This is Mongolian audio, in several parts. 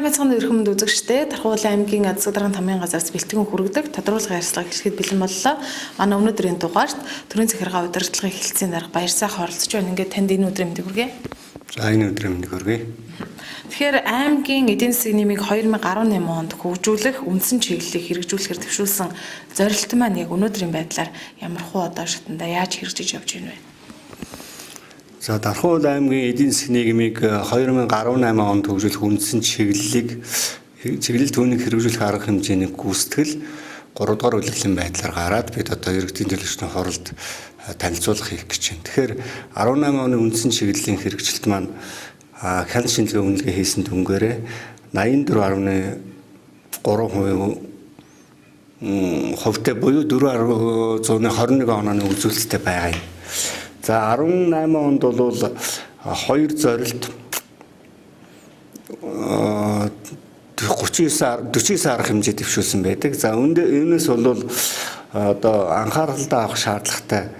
Сайн байцгаана өрх хүнд үзэгчдээ Тархуу аймгийн Азаг даргын тамгын газраас бэлтгэн хүргэдэг тодруулгын ажиллагаа эхлэхэд бэлэн боллоо. Манай өнөөдрийн дугаарт төрийн захиргаа удирдлагын хэлтсийн дарга Баяр сайхан оролцож байна. Ингээд танд энэ өдрийн мэндийг хүргэе. За энэ өдрийн мэндийг хүргэе. Тэгэхээр аймгийн эдийн засгийн нэмийг 2018 онд хөгжүүлэх үндсэн чиглэлийг хэрэгжүүлэхээр төвшүүлсэн зорилт маань яг өнөөдрийн байдлаар ямар хуу одоо шатанда яаж хэрэгжиж явж байна вэ? За Тархуу аймгийн эдийн засгийн нийгмийг 2018 онд хөгжүүлэх үндсэн чиглэл түүнийг хэрэгжүүлэх арга хэмжээний гүйцэтгэл 3 дугаар үлгэлийн байдлаар гараад бид одоо иргэдийн төлөвчдийн хоролд танилцуулга хийх гэж байна. Тэгэхээр 18 оны үндсэн чиглэлийн хэрэгжилт маань хяналт шинжилгээ үнэлгээ хийсэн дүнгээрээ 84.3% хувьтай буюу 4.21 онооны үзүүлэлттэй байгаа юм. За 18 онд бол 2 зорилт 49 арга хэмжээ дэвшүүлсэн байдаг. За энэс бол одоо анхааралтай авах шаардлагатай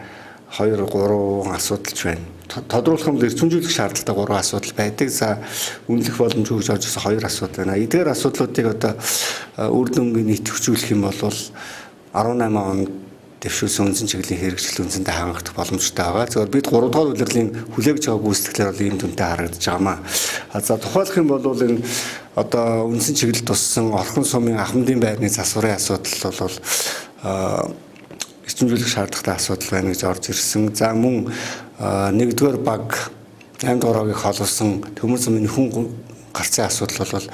2 3 асуудалч байна. Тодруулах юм эрчимжүүлэх шаардлагатай 3 асуудал байдаг. За үнэлэх боломжгүй гэж орж ирсэн 2 асуудал байна. Эдгээр асуудлуудыг одоо үр дүнгийн нийт хөгжүүлэх юм бол 18 онд дэвшүүлсэн үндсэн чиглэлийн хэрэгжил үнцэнтэй хангагдах боломжтой байгаа. Зөвхөн бид 3 дугаар улирлын хүлээгж байгаа гүйцэтгэлээр бол ийм дүнтэй харагдаж байгаамаа. За тухайлах юм бол энэ одоо үндсэн чиглэлд туссан орхон сумын ахмадын байрны засварын асуудал бол эрчимжүүлэх шаардлагатай асуудал байна гэж орж ирсэн. За мөн 1-р баг 8 дугаар огийг холбосон төмөр замын хүн гарцын асуудал бол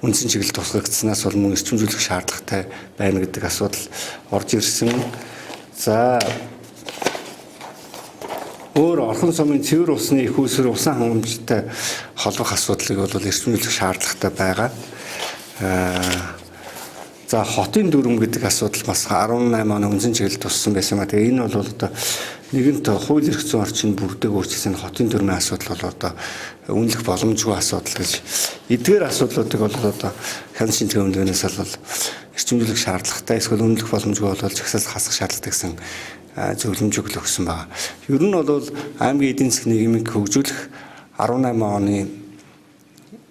үндсэн чиглэлд тусгагдсанаас бол мөн эрчимжүүлэх шаардлагатай байна гэдэг асуудал орж ирсэн. За өөр орхон сумын цэвэр усны их үүсвэр усан хангамжтай холбох асуудлыг бол эрчимжүүлэх шаардлагатай байгаа. За хотын дүрм гэдэг асуудал бас 18 оны үндсэн чиглэлд туссан байсан ба тэгээ энэ бол одоо нэгэнт хууль эрх зүйн орчинд бүрдээг өөрчлөсөн хотын дүрмийн асуудал бол одоо үнэлэх боломжгүй асуудал гэж эдгээр асуудлуудыг бол одоо хяналт шинжилгээ үнэлгээнээс бол эрчимжүүлэх шаардлагатай эсвэл үнэлэх боломжгүй бол жагсаалт хасах шаардлагатай гэсэн зөвлөмжийг өгсөн байна. Ер нь бол аймгийн эдийн засгийн нийгмийг хөгжүүлэх 18 оны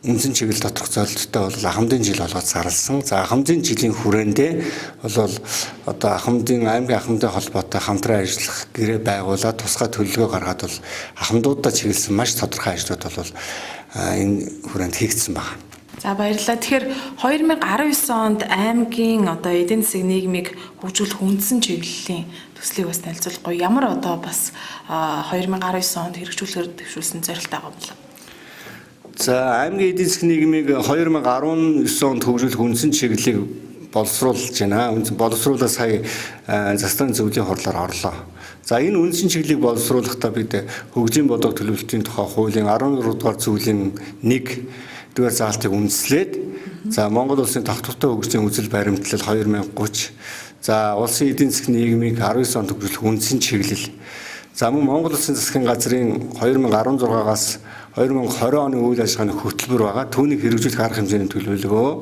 үндсэн чиглэл доторх зорилттой бол ахмадын жил болгоод зарласан. За ахмадын жилийн хүрээндээ бол одоо аймгийн ахмадын холбоотой хамтран ажиллах гэрээ байгуулаад тусгай төлөвлөгөө гаргаад бол ахмадуудаа чиглэсэн маш тодорхой ажлууд бол энэ хүрээнд хийгдсэн байна. За баярлалаа. Тэгэхээр 2019 онд аймгийн одоо эдийн засгийн нийгмийг хөгжүүлэх үндсэн чиглэлийн төслийг бас танилцуулахгүй ямар одоо бас 2019 онд хэрэгжүүлэхээр төвшүүлсэн зорилт байгаа юм бол. За аймгийн эдийн засгийн нийгмийг 2019 онд хөгжүүлэх үндсэн чиглэлийг боловсруулж байна. Боловсруулаад сая застрын зөвлөлийн хурлаар орлоо. За энэ үндсэн чиглэлийг боловсруулахдаа бид хөгжлийн бодлого төлөвлөлтийн тухай хуулийн 14 дугаар зүйлийн 1-р заалтыг үндэслээд за Монгол улсын тогтвортой хөгжлийн үзэл баримтлал 2030 за улсын эдийн засгийн нийгмийг 19 онд хөгжүүлэх үндсэн чиглэл за мөн Монгол улсын засгийн газрын 2016-аас 2020 оны үйл ажиллагааны хөтөлбөр байгаа. Түүнийг хэрэгжүүлэх арга хэмжээний төлөвлөгөө.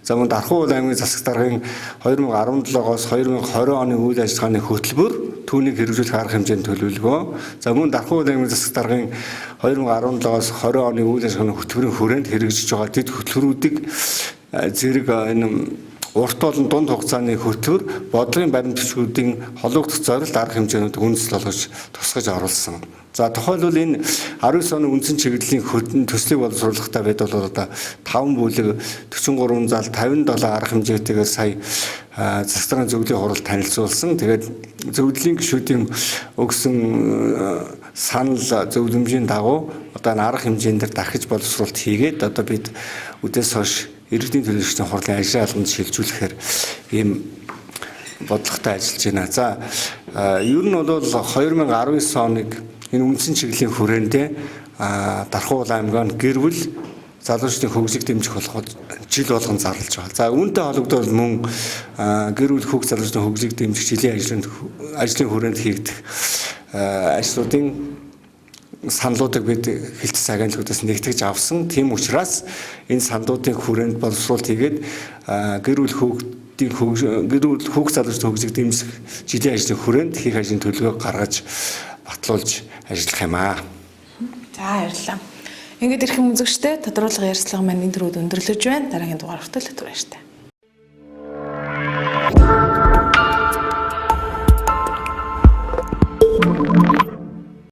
За мөн Тархуу аймгийн засаг даргын 2017-оос 2020 оны үйл ажиллагааны хөтөлбөр түүнийг хэрэгжүүлэх арга хэмжээний төлөвлөгөө. За мөн Тархуу аймгийн засаг даргын 2017-оос 20 оны үйл ажиллагааны хөтөлбөрийн хүрээнд хэрэгжиж байгаа дэд хөтөлбөрүүдийг зэрэг энэ урт болон дунд хугацааны хөтөлбөр бодлогын баримтчдын хологдох зорилт арга хэмжээнүүдийг үндэслэл болгож тусгаж оруулсан. За тухайлбал энэ 19 оны үндсэн чиглэлийн төслийг боловсруулахдаа бид бол одоо 5 бүлэг 43 зал 57 арга хэмжээтэйгээр сая засгийн зөвлөлийн хуралд танилцуулсан. Тэгээд зөвлөлийн гишүүдийн өгсөн санал зөвлөмжийн дагуу одоо энэ арга хэмжээнд дээр дахиж боловсруулалт хийгээд одоо бид үдээс хойш иргэдийн төлөөлөгчдийн хурлын ажлын албанд шилжүүлэхээр ийм бодлоготой ажиллаж байна. За ер нь бол 2019 оныг энэ үндсэн чиглэлийн хүрээндээ Тархуу аймгийн гэр бүл залуучдын хөгжлийг дэмжих болгоод жил болгон зарлаж байгаа. За үүнтэй холбогдоод мөн гэр бүл хүүхд залуучдын хөгжлийг дэмжих жилийн ажлын хүрээнд хийгдэх ажлуудын саналуудыг бид хэлтс агентлагуудаас нэгтгэж авсан. Тийм учраас энэ саналуудын хүрээнд боловсруулалт хийгээд гэр бүл хүүхд залуучдын хөгжлийг дэмжих жилийн ажлын хүрээнд хийх ажлын төлөвлөгөө гаргаж батлуулж ажиллах юм аа. За баярлалаа. Ингээд ирэх юм үзэгчтэй тодруулга ярьцлага маань энэ дөрөвд өндөрлөж байна. Дараагийн дугаар хүртэл түр баяртай.